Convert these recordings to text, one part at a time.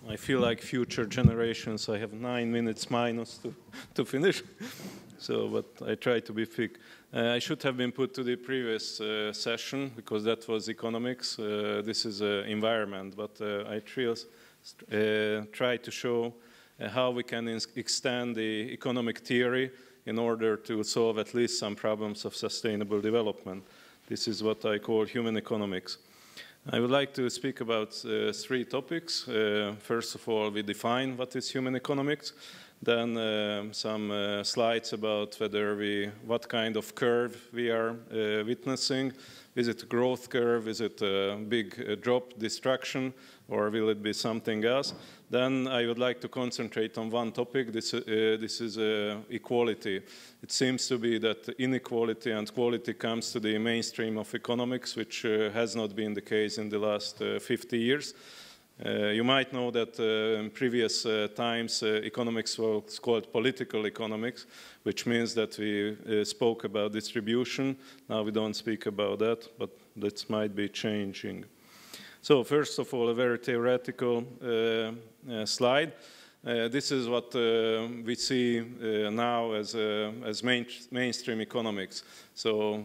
I feel like future generations. I have 9 minutes minus to finish. So, but I try to be quick. I should have been put to the previous session because that was economics. This is environment, but I try to show how we can extend the economic theory in order to solve at least some problems of sustainable development. This is what I call human economics. I would like to speak about 3 topics. First of all, we define what is human economics. Then some slides about what kind of curve we are witnessing. Is it a growth curve? Is it a big drop, destruction? Or will it be something else? Then I would like to concentrate on one topic. This is equality. It seems to be that inequality and quality comes to the mainstream of economics, which has not been the case in the last 50 years. You might know that in previous times economics was called political economics, which means that we spoke about distribution. Now we don't speak about that, but that might be changing. So first of all, a very theoretical slide. This is what we see now as mainstream economics. So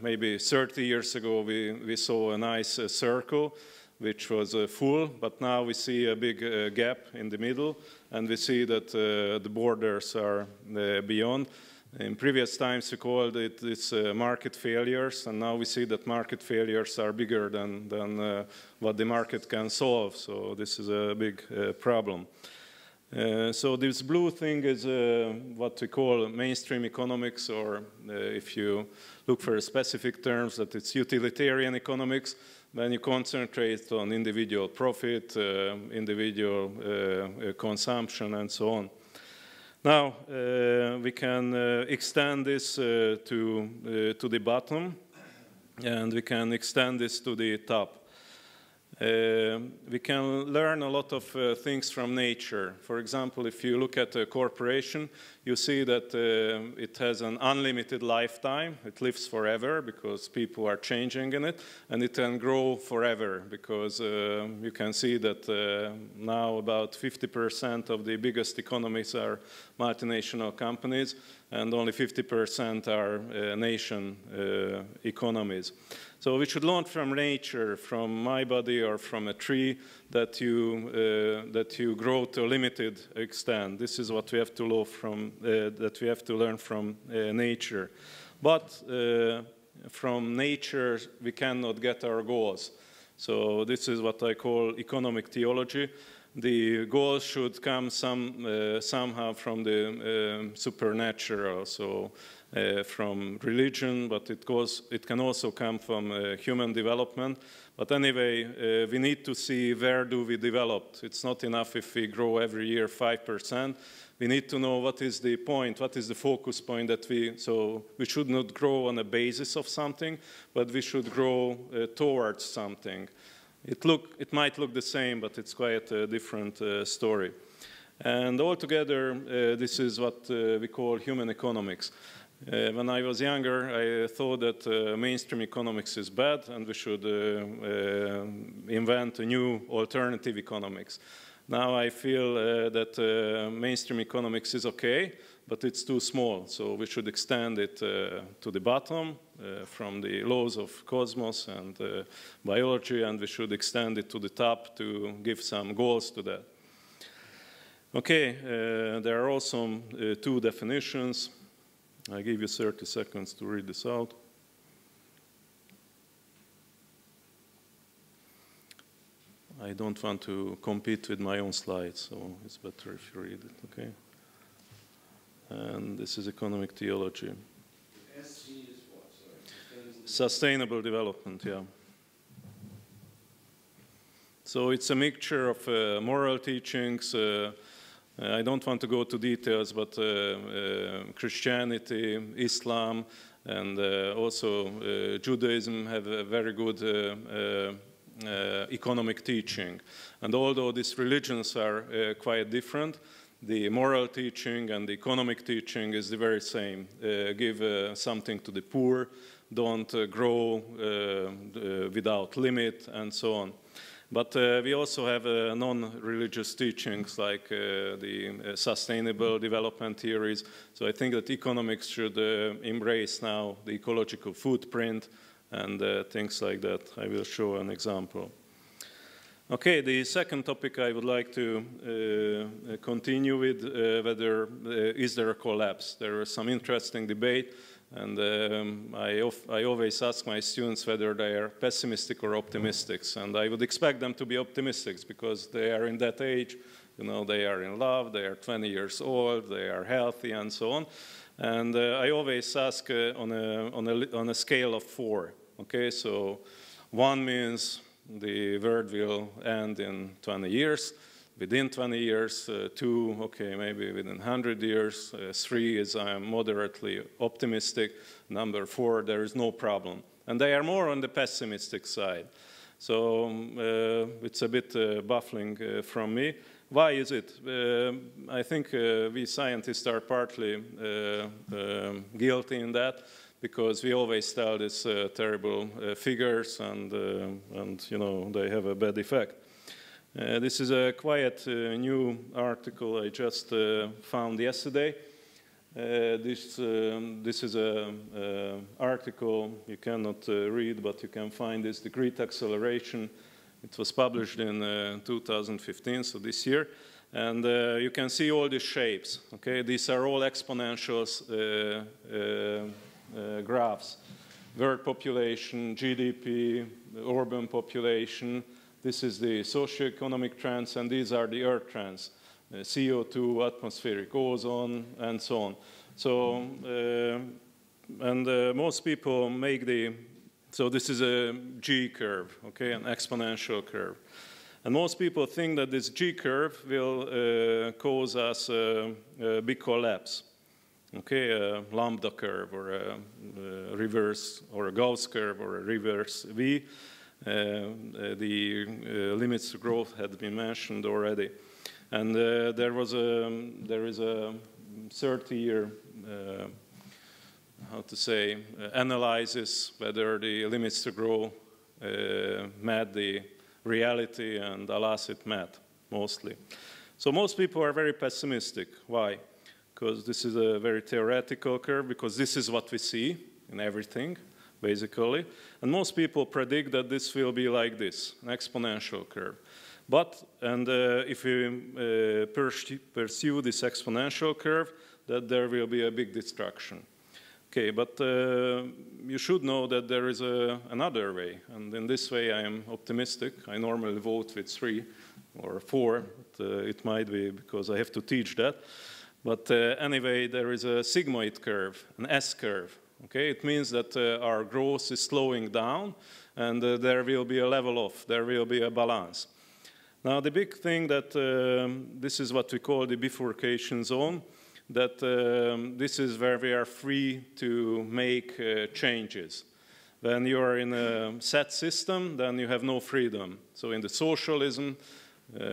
maybe 30 years ago we saw a nice circle which was full, but now we see a big gap in the middle, and we see that the borders are beyond. In previous times we called it market failures, and now we see that market failures are bigger than what the market can solve, so this is a big problem. So this blue thing is what we call mainstream economics, or if you look for specific terms, that it's utilitarian economics. Then you concentrate on individual profit, individual consumption, and so on. Now, we can extend this to the bottom, and we can extend this to the top. We can learn a lot of things from nature. For example, if you look at a corporation, you see that it has an unlimited lifetime. It lives forever because people are changing in it, and it can grow forever because you can see that now about 50% of the biggest economies are multinational companies, and only 50% are nation economies. So we should learn from nature, from my body or from a tree, that you grow to a limited extent. This is what we have to learn from nature. But from nature we cannot get our goals. So this is what I call economic theology. The goals should come somehow from the supernatural, so from religion, but it can also come from human development. But anyway, we need to see where do we develop. It's not enough if we grow every year 5%. We need to know what is the point, what is the focus point so we should not grow on the basis of something, but we should grow towards something. It might look the same, but it's quite a different story. And altogether, this is what we call human economics. When I was younger, I thought that mainstream economics is bad, and we should invent a new alternative economics. Now I feel that mainstream economics is okay, but it's too small, so we should extend it to the bottom from the laws of cosmos and biology, and we should extend it to the top to give some goals to that. Okay, there are also 2 definitions. I give you 30 seconds to read this out. I don't want to compete with my own slides, so it's better if you read it, okay? And this is economic theology. SC is what, sorry? Sustainable development, yeah. So it's a mixture of moral teachings. I don't want to go to details, but Christianity, Islam, and also Judaism have a very good economic teaching. And although these religions are quite different, the moral teaching and the economic teaching is the very same. Give something to the poor, don't grow without limit, and so on. But we also have non-religious teachings like the sustainable development theories. So I think that economics should embrace now the ecological footprint and things like that. I will show an example. Okay, the second topic I would like to continue with, whether is there a collapse? There is some interesting debate, and I always ask my students whether they are pessimistic or optimistic, and I would expect them to be optimistic because they are in that age, you know, they are in love, they are 20 years old, they are healthy, and so on. And I always ask on a scale of 4. Okay, so 1 means the world will end in 20 years. Within 20 years, 2, okay, maybe within 100 years. 3 is I am moderately optimistic. Number 4, there is no problem. And they are more on the pessimistic side. So it's a bit baffling from me. Why is it? I think we scientists are partly guilty in that, because we always tell these terrible figures, and you know, they have a bad effect. This is a quite new article I just found yesterday. This is an article you cannot read, but you can find this, The Great Acceleration. It was published in 2015, so this year. And you can see all these shapes. Okay, these are all exponentials graphs. World population, GDP, urban population. This is the socioeconomic trends, and these are the Earth trends. CO2, atmospheric ozone, and so on. So, most people make so this is a G curve, okay, an exponential curve. And most people think that this G curve will cause us a big collapse. Okay, a lambda curve, or a reverse, or a Gauss curve, or a reverse V. The limits to growth had been mentioned already. And there is a 30-year, how to say, analysis whether the limits to grow met the reality, and alas, it met, mostly. So most people are very pessimistic. Why? Because this is a very theoretical curve, because this is what we see in everything, basically. And most people predict that this will be like this, an exponential curve. But, if we pursue this exponential curve, that there will be a big destruction. Okay, but you should know that there is another way. And in this way, I am optimistic. I normally vote with 3 or 4. But, it might be because I have to teach that. But anyway, there is a sigmoid curve, an S curve. Okay, it means that our growth is slowing down, and there will be a level off. There will be a balance. Now, the big thing that this is what we call the bifurcation zone, that this is where we are free to make changes. When you are in a set system, then you have no freedom. So in the socialism,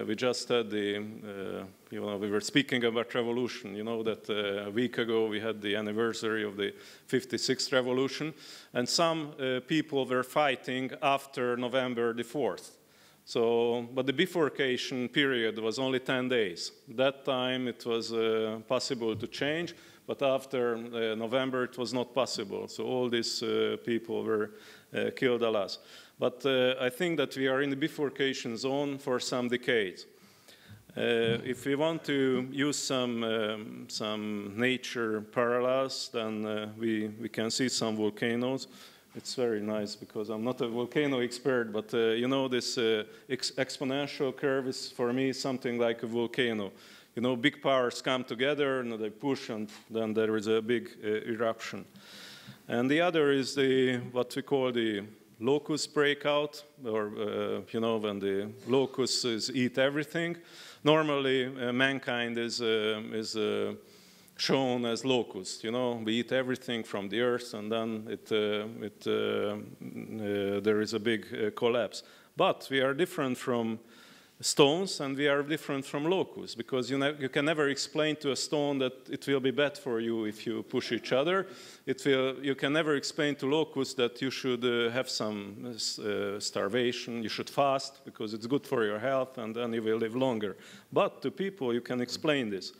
we just had we were speaking about revolution. You know that a week ago we had the anniversary of the 56th revolution, and some people were fighting after November the 4th. So, but the bifurcation period was only 10 days. That time it was possible to change, but after November it was not possible. So all these people were killed, alas. But I think that we are in the bifurcation zone for some decades. If we want to use some nature parallels, then we can see some volcanoes. It's very nice because I'm not a volcano expert, but you know, this exponential curve is for me something like a volcano. You know, big powers come together and they push, and then there is a big eruption. And the other is what we call the locust breakout, or you know, when the locusts eat everything. Normally, mankind is shown as locusts. You know, we eat everything from the earth, and then there is a big collapse. But we are different from stones, and we are different from locusts, because you can never explain to a stone that it will be bad for you if you push each other. You can never explain to locusts that you should have some starvation, you should fast, because it's good for your health, and then you will live longer. But to people, you can explain this.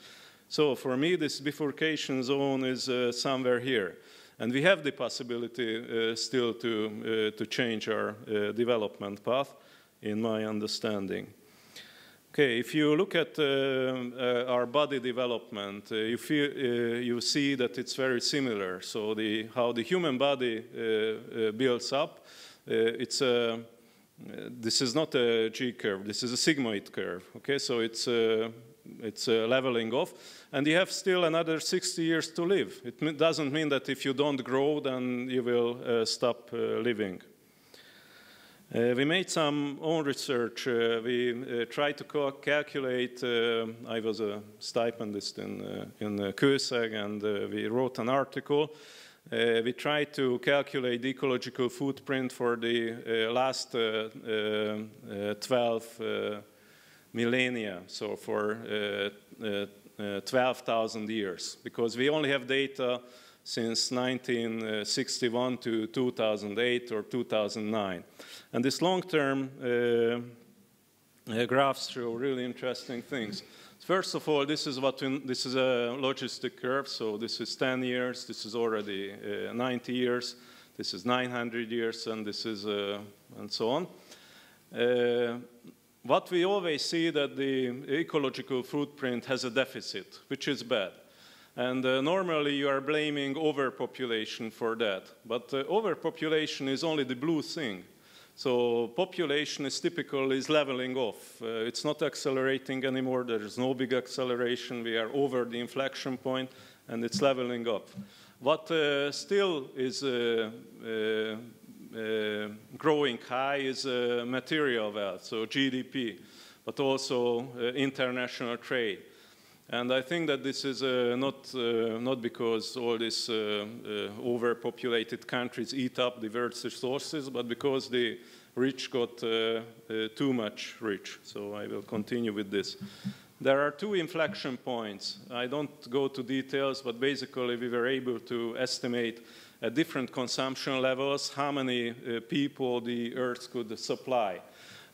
So for me, this bifurcation zone is somewhere here. And we have the possibility still to change our development path, in my understanding. Okay, if you look at our body development, you see that it's very similar. So how the human body builds up, this is not a G curve, this is a sigmoid curve. Okay, so it's leveling off, and you have still another 60 years to live. It doesn't mean that if you don't grow, then you will stop living. We made some own research. We tried to calculate. I was a stipendist in Kőszeg, and we wrote an article. We tried to calculate the ecological footprint for the last 12 millennia, so for 12,000 years, because we only have data since 1961 to 2008 or 2009. And this long-term graphs show really interesting things. First of all, this is a logistic curve, so this is 10 years, this is already 90 years, this is 900 years, and this is, and so on. What we always see that the ecological footprint has a deficit, which is bad. And normally you are blaming overpopulation for that. But overpopulation is only the blue thing. So population is typically leveling off. It's not accelerating anymore. There is no big acceleration. We are over the inflection point, and it's leveling up. What still is growing high is material wealth, so GDP, but also international trade. And I think that this is not because all these overpopulated countries eat up the world's resources, but because the rich got too much rich. So I will continue with this. There are two inflection points. I don't go to details, but basically we were able to estimate at different consumption levels how many people the Earth could supply.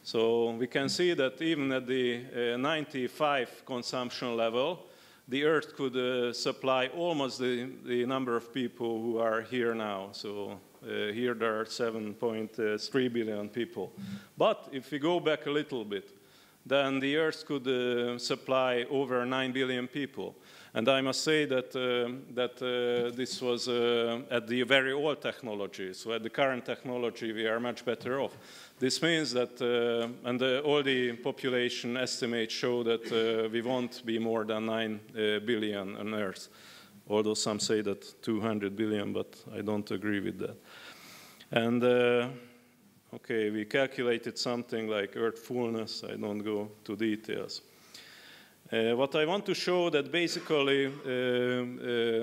So we can see that even at the 95 consumption level, the Earth could supply almost the number of people who are here now. So here there are 7.3 billion people. But if we go back a little bit, then the Earth could supply over 9 billion people. And I must say that, this was at the very old technology. So at the current technology, we are much better off. This means that, all the population estimates show that we won't be more than 9 billion on Earth. Although some say that 200 billion, but I don't agree with that. And okay, we calculated something like Earth fullness. I don't go to details. What I want to show that basically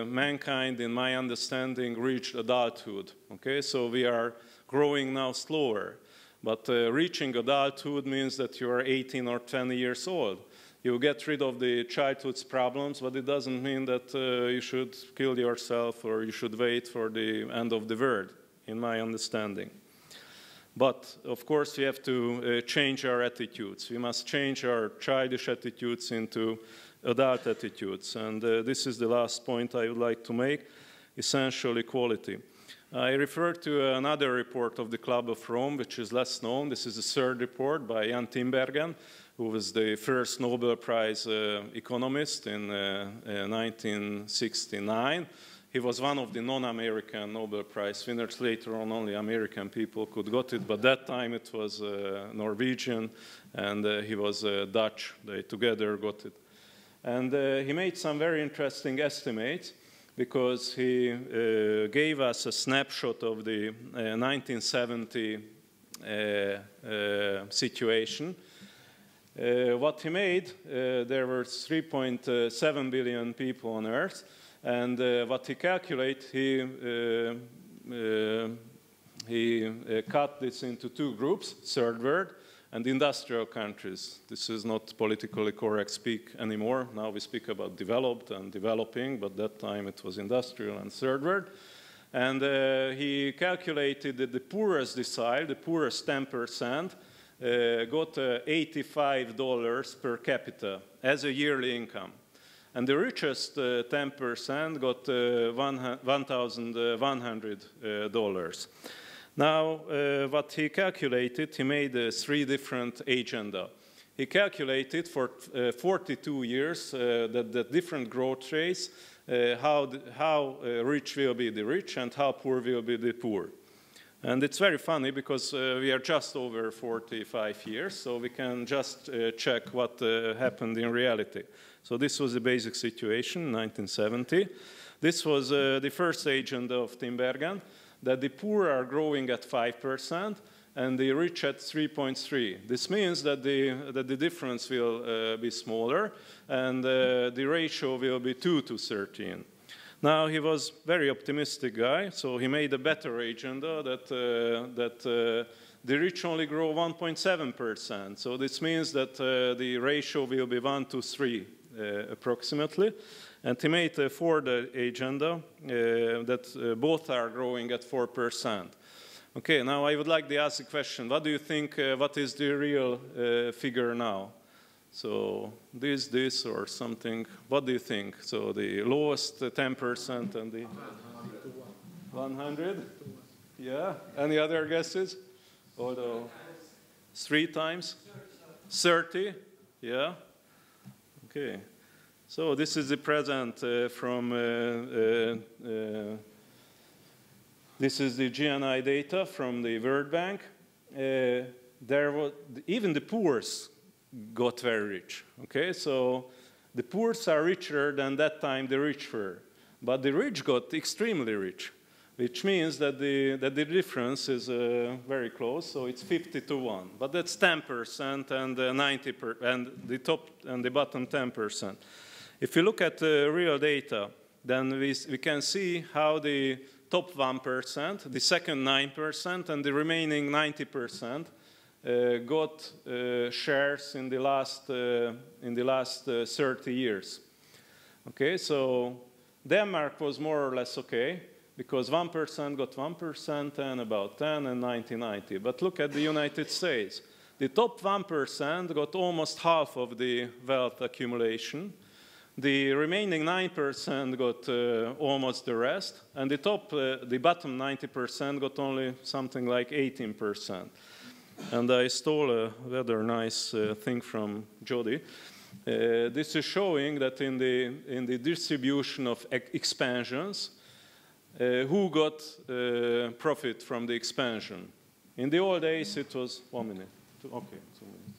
mankind, in my understanding, reached adulthood. Okay, so we are growing now slower. But reaching adulthood means that you are 18 or 20 years old. You get rid of the childhood's problems, but it doesn't mean that you should kill yourself or you should wait for the end of the world, in my understanding. But, of course, we have to change our attitudes. We must change our childish attitudes into adult attitudes. And this is the last point I would like to make, essential equality. I refer to another report of the Club of Rome, which is less known. This is the third report by Jan Tinbergen, who was the first Nobel Prize economist in 1969. He was one of the non-American Nobel Prize winners. Later on, only American people could get it, but that time it was Norwegian, and he was Dutch. They together got it. And he made some very interesting estimates, because he gave us a snapshot of the 1970 situation. What he made, there were 3.7 billion people on Earth. And what he calculated, he cut this into two groups, third world and industrial countries. This is not politically correct speak anymore. Now we speak about developed and developing, but that time it was industrial and third world. And he calculated that the poorest decile, the poorest 10%, got $85 per capita as a yearly income. And the richest 10% got $1,100. Now, what he calculated, he made 3 different agenda. He calculated for 42 years the different growth rates, how rich will be the rich and how poor will be the poor. And it's very funny because we are just over 45 years, so we can just check what happened in reality. So this was the basic situation, 1970. This was the first agenda of Tinbergen, that the poor are growing at 5% and the rich at 3.3. This means that the difference will be smaller and the ratio will be 2 to 13. Now, he was a very optimistic guy, so he made a better agenda that the rich only grow 1.7%. So this means that the ratio will be 1 to 3 approximately. And he made a fourth agenda that both are growing at 4%. Okay, now I would like to ask the question, what do you think, what is the real figure now? So this or something, what do you think? So the lowest 10% and the 100? Yeah, any other guesses? Although 3 times? 30? Yeah, okay. So this is the present from, this is the GNI data from the World Bank. There was, even the poor's got very rich, okay? So the poor are richer than that time the rich were. But the rich got extremely rich, which means that the difference is very close, so it's 50 to 1. But that's 10% and 90%, and the top and the bottom 10%. If you look at the real data, then we can see how the top 1%, the second 9%, and the remaining 90% got shares in the last 30 years. Okay, so Denmark was more or less okay because 1% got 1% and about 10 and 90. But look at the United States. The top 1% got almost half of the wealth accumulation. The remaining 9% got almost the rest, and the bottom 90% got only something like 18%. And I stole a rather nice thing from Jody. This is showing that in the distribution of expansions, who got profit from the expansion. In the old days, it was 1 minute. Okay, 2 minutes.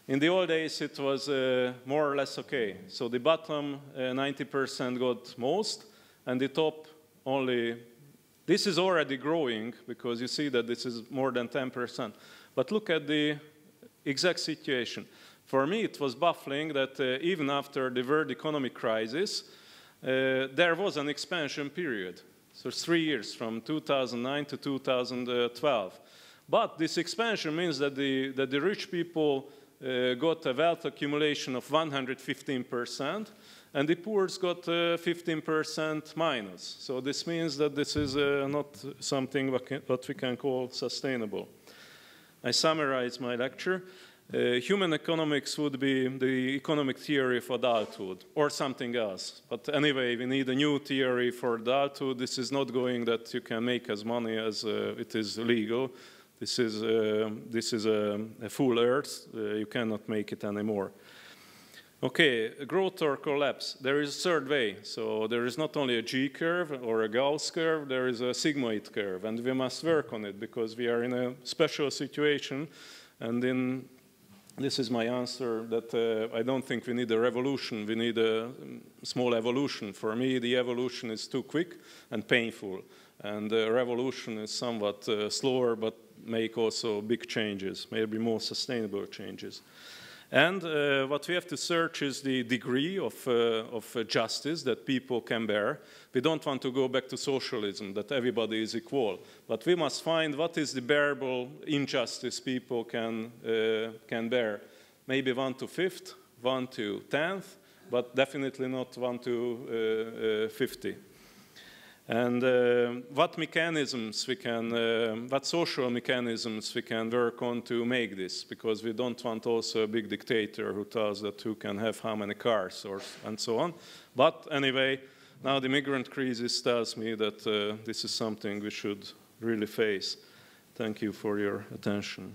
In the old days, it was more or less okay. So the bottom 90% got most, and the top only. This is already growing because you see that this is more than 10%. But look at the exact situation. For me, it was baffling that even after the world economic crisis, there was an expansion period. So 3 years, from 2009 to 2012. But this expansion means that the rich people got a wealth accumulation of 115%, and the poor got 15% minus. So this means that this is not something what we can call sustainable. I summarize my lecture. Human economics would be the economic theory of adulthood, or something else. But anyway, we need a new theory for adulthood. This is not going that you can make as money as it is legal. This is a full earth. You cannot make it anymore. Okay, growth or collapse. There is a third way. So there is not only a G curve or a Gauss curve, there is a sigmoid curve. And we must work on it because we are in a special situation. And this is my answer that I don't think we need a revolution. We need a small evolution. For me, the evolution is too quick and painful. And the revolution is somewhat slower, but make also big changes, maybe more sustainable changes. And what we have to search is the degree of justice that people can bear. We don't want to go back to socialism, that everybody is equal. But we must find what is the bearable injustice people can bear. Maybe 1 to 5th, 1 to 10th, but definitely not 1 to 50. And what mechanisms we can, what social mechanisms we can work on to make this, because we don't want also a big dictator who tells that who can have how many cars and so on. But anyway, now the migrant crisis tells me that this is something we should really face. Thank you for your attention.